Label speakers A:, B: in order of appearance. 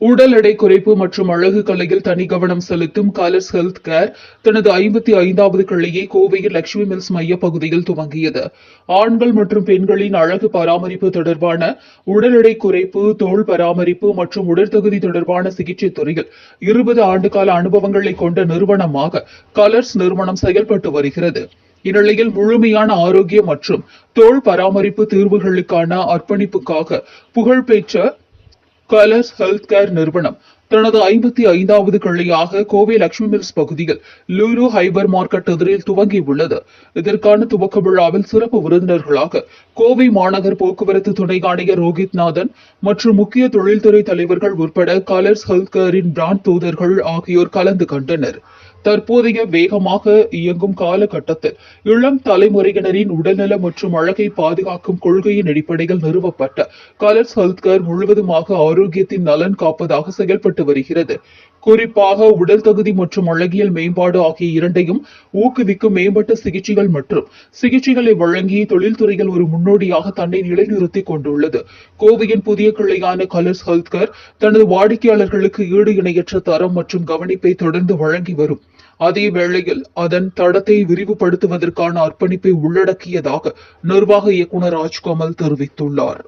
A: உடல் எடை குறைப்பு மற்றும் அழகு கலையில் தனி கவனம் செலுத்தும் கலர்ஸ் ஹெல்த் கேர் தனது 55வது கிளையை கோவையில் லட்சுமி மில்ஸ் மைய பகுதியில் துவங்கியது. ஆண்கள் மற்றும் பெண்களின் அழகு பராமரிப்பு தொடர்பான உடல் எடை குறைப்பு, தோல் பராமரிப்பு மற்றும் உடற்தகுதி தொடர்பான சிகிச்சை துறையில் 20 ஆண்டுகால அனுபவங்களை கொண்ட நிறுவனமாக கலர்ஸ் நிறுவனம் செயல்பட்டு வருகிறது. இந்நிலையில் முழுமையான ஆரோக்கியம் மற்றும் தோல் பராமரிப்பு தீர்வுகளுக்கான அர்ப்பணிப்புக்காக புகழ்பெற்ற கலர்ஸ் ஹெல்த் கேர் நிறுவனம் தனது 55வது கிளையாக கோவை லட்சுமி மில்ஸ் பகுதியில் லூலு ஹைபர் மார்க்கெட் எதிரில் துவங்கியுள்ளது. இதற்கான துவக்க விழாவில் சிறப்பு விருந்தினர்களாக கோவை மாநகர் போக்குவரத்து துணை ஆணையர் ரோஹித்நாதன் மற்றும் முக்கிய தொழில்துறை தலைவர்கள் உட்பட கலர்ஸ் ஹெல்த் கேரின் பிராண்ட் தூதர்கள் ஆகியோர் கலந்து கொண்டனர். தற்போதைய வேகமாக இயங்கும் காலகட்டத்தில் இளம் தலைமுறையினரின் உடல்நல மற்றும் அழகை பாதுகாக்கும் கொள்கையின் அடிப்படையில் நிறுவப்பட்ட கலர்ஸ் ஹெல்த் கேர் முழுவதுமாக ஆரோக்கியத்தின் நலன் காப்பதாக செயல்பட்டு வருகிறது. குறிப்பாக உடல் தகுதி மற்றும் அழகியல் மேம்பாடு ஆகிய இரண்டையும் ஊக்குவிக்கும் மேம்பட்ட சிகிச்சைகள் மற்றும் சிகிச்சைகளை வழங்கி தொழில்துறையில் ஒரு முன்னோடியாக தன்னை நிலைநிறுத்திக் கொண்டுள்ளது. கோவையின் புதிய கிளையான கலர்ஸ் ஹெல்த் கேர் தனது வாடிக்கையாளர்களுக்கு ஈடு இணையற்ற தரம் மற்றும் கவனிப்பை தொடர்ந்து வழங்கி வரும். அதே வேளையில் அதன் தடத்தை விரிவுபடுத்துவதற்கான அர்ப்பணிப்பை உள்ளடக்கியதாக நிர்வாக இயக்குநர் ராஜ்கமல் தெரிவித்துள்ளார்.